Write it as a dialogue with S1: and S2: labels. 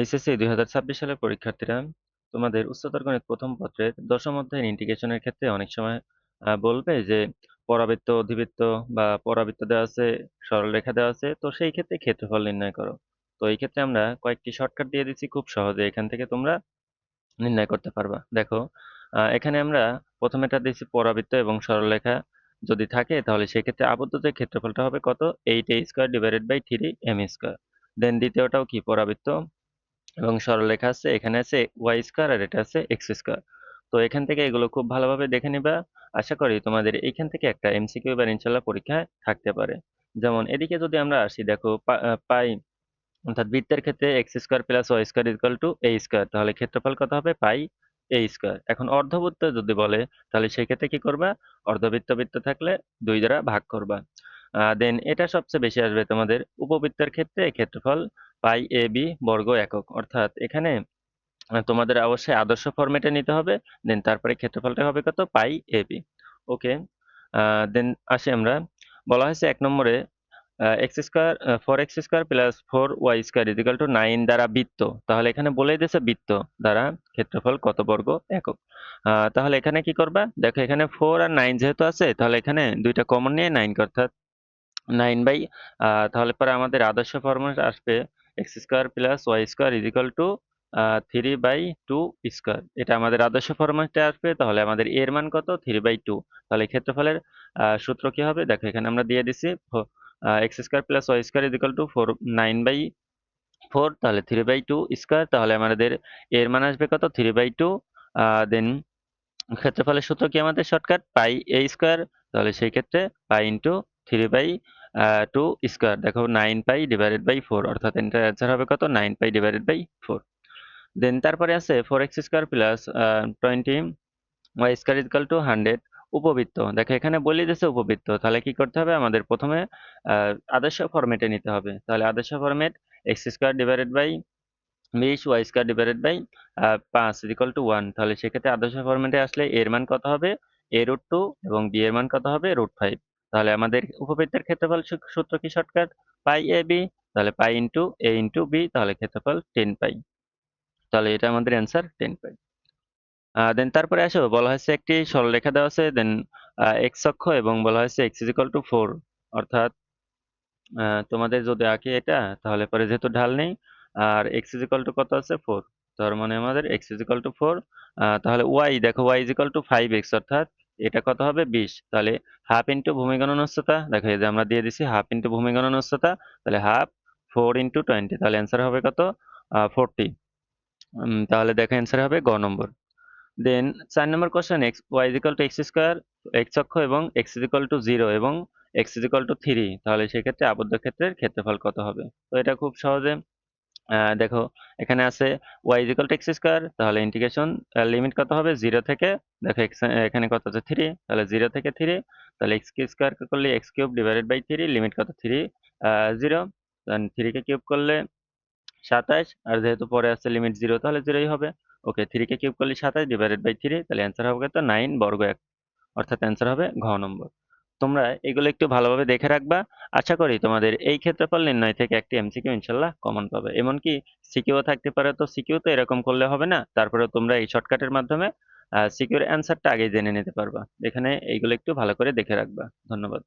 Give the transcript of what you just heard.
S1: HSC 2026 সালের পরীক্ষার্থীরা তোমাদের উচ্চতর গণিত প্রথম পত্রের দশম অধ্যায়ের ইন্টিগ্রেশনের ক্ষেত্রে অনেক সময় বলবে যে পরাবৃত্ত, অধিবৃত্ত বা পরাবৃত্ত দেওয়া আছে, সরলরেখা দেওয়া আছে, তো সেই ক্ষেত্রে ক্ষেত্রফল নির্ণয় করো। তো এই ক্ষেত্রে আমরা কয়েকটি শর্টকাট দিয়ে দিচ্ছি, খুব সহজে এখান থেকে তোমরা নির্ণয় করতে পারবা। দেখো, এখানে আমরা প্রথমেটা দিয়েছি পরাবৃত্ত এবং সরলরেখা যদি থাকে তাহলে সেক্ষেত্রে আবদ্ধদের ক্ষেত্রফলটা হবে কত? 8a² divided by 3m²। দেন দ্বিতীয়টাও কি পরাবৃত্ত এবং সরলরেখা আছে, এখানে আছে y² আর এটা আছে x²। তো এখান থেকে এগুলো খুব ভালোভাবে দেখে নিবা। আশা করি তোমাদের এইখান থেকে একটা এমসিকিউ এবার ইনশাল্লাহ পরীক্ষায় থাকতে পারে। যেমন এদিকে যদি আমরা আসি, দেখো পাই অর্থাৎ বৃত্তের ক্ষেত্রে x² plus y² equal to a², তাহলে ক্ষেত্রফল কত হবে? পাই a²। এখন অর্ধবৃত্ত যদি বলে তাহলে সেই ক্ষেত্রে কি করবা? অর্ধবৃত্ত বৃত্ত থাকলে 2 দ্বারা ভাগ করবা। দেন এটা সবচেয়ে বেশি আসবে তোমাদের উপবৃত্তের ক্ষেত্রে ক্ষেত্রফল পাই এ বি বর্গ একক, অর্থাৎ এখানে তোমাদের অবশ্যই আদর্শ ফরম্যাটে নিতে হবে। দেন তারপরে ক্ষেত্রফলটা হবে কত? পাই এ বি। ওকে, দেন আসি আমরা। বলা হয়েছে 1 নম্বরে x square 4x² plus 4y² equal to 9 দ্বারা বৃত্ত। তাহলে এখানে বলেই দিয়েছে বৃত্ত দ্বারা ক্ষেত্রফল কত বর্গ একক। তাহলে এখানে কি করবা? দেখো এখানে 4 আর 9 যেহেতু আছে তাহলে এখানে দুইটা কমন নিয়ে 9 অর্থাৎ 9 বাই, তাহলে পরে আমাদের আদর্শ ফরম্যাট আসবে x² plus y² is equal two 3/2 square. এটা আমাদের আদর্শ ফরম্যাটে আসবে। তাহলে আমাদের এর মান কত? 3/2। তাহলে ক্ষেত্রফলের সূত্র কি হবে? দেখো এখানে আমরা দিয়ে দিছি x² plus y² is equal two 9/4, তাহলে 3/2 স্কোয়ার। তাহলে আমাদের এর মান আসবে কত? 3/2। দেন ক্ষেত্রফলের সূত্র কি আমাদের? শর্টকাট পাই এ স্কোয়ার। তাহলে সেই ক্ষেত্রে পাই ইন্টু 3/2 স্কোয়ার। দেখো 9 পাই ডিভাইডেড বাই 4, অর্থাৎ এটার অ্যান্সার হবে কত? 9 পাই ডিভাইডেড বাই 4। দেন তারপরে আছে 4x² plus 20y² equal to 100 উপবৃত্ত। দেখো এখানে বলে দিয়েছে উপবৃত্ত, তাহলে কি করতে হবে? আমাদের প্রথমে আদর্শ ফরম্যাটে নিতে হবে। তাহলে আদর্শ format x² divided by 20y² divided by 5 equal to 1। তাহলে সেক্ষেত্রে আদর্শ ফরম্যাটে আসলে এর মান কত হবে? a√2 এবং b এর মান কত হবে? √5। তাহলে আমাদের উপবৃত্তের ক্ষেত্রফল সূত্র কি? Shortcut pi a b. তাহলে pi into a into b, তাহলে ক্ষেত্রফল 10 পাই। তাহলে এটা আমাদের অ্যান্সার 10 পাই। দেন তারপরে আসো, বলা হয়েছে একটি সরলরেখা দেওয়া আছে, দেন এক্স অক্ষ এবং বলা হয়েছে x ইজ ইকুয়াল টু 4, অর্থাৎ তোমাদের যদি আঁকি এটা তাহলে পরে যেহেতু ঢাল নেই আর x ইজ ইকুয়াল টু কত আছে? 4। তার মানে আমাদের x ইজ ইকুয়াল টু 4। তাহলে y, দেখো y is equal two 5x, অর্থাৎ এটা কত হবে? 20। তাহলে হাফ ইন্টু ভূমি গণন উচ্চতা, দেখো এই যে আমরা দিয়ে দিছি হাফ ইন্টু ভূমি গণন উচ্চতা, তাহলে হাফ 4 ইন্টু 20, তাহলে অ্যান্সার হবে কত? 40। তাহলে দেখো অ্যান্সার হবে গ number. Then 4 number question, y is equal to x², x অক্ষ এবং x ইজ ইকুয়াল টু 0 এবং x ইজ ইকুয়াল টু 3, তাহলে সেক্ষেত্রে আবদ্ধ ক্ষেত্রের ক্ষেত্রফল কত হবে? তো এটা খুব সহজে দেখো এখানে আছে y is equal to x², তাহলে ইন্টিগ্রেশন লিমিট কত হবে? 0 থেকে, দেখো এখানে কত আছে? 3, তাহলে 0 থেকে 3, তাহলে x² করলে x³ ডিভাইডেড বাই 3, লিমিট কত? 3 0, দেন 3 কে কিউব করলে 27, আর যেহেতু পরে আছে লিমিট 0, তাহলে 0ই হবে। ওকে, 3 কে কিউব করলে 27 ডিভাইডেড বাই 3, তাহলে অ্যান্সার হবে কত? 9 বর্গ এক, অর্থাৎ অ্যান্সার হবে ঘ নম্বর। তোমরা এগুলো একটু ভালোভাবে দেখে রাখবা। আশা করি তোমাদের এই ক্ষেত্রফল নির্ণয় থেকে একটি এমসিকিউ ইনশাল্লাহ কমন পাবে। এমনকি সিকিউও থাকতে পারে, তো সিকিউ তো এরকম করলে হবে না, তারপরে তোমরা এই শর্টকাটের মাধ্যমে সিকিউর অ্যান্সারটা আগে জেনে নিতে পারবা। এখানে এইগুলো একটু ভালো করে দেখে রাখবা। ধন্যবাদ।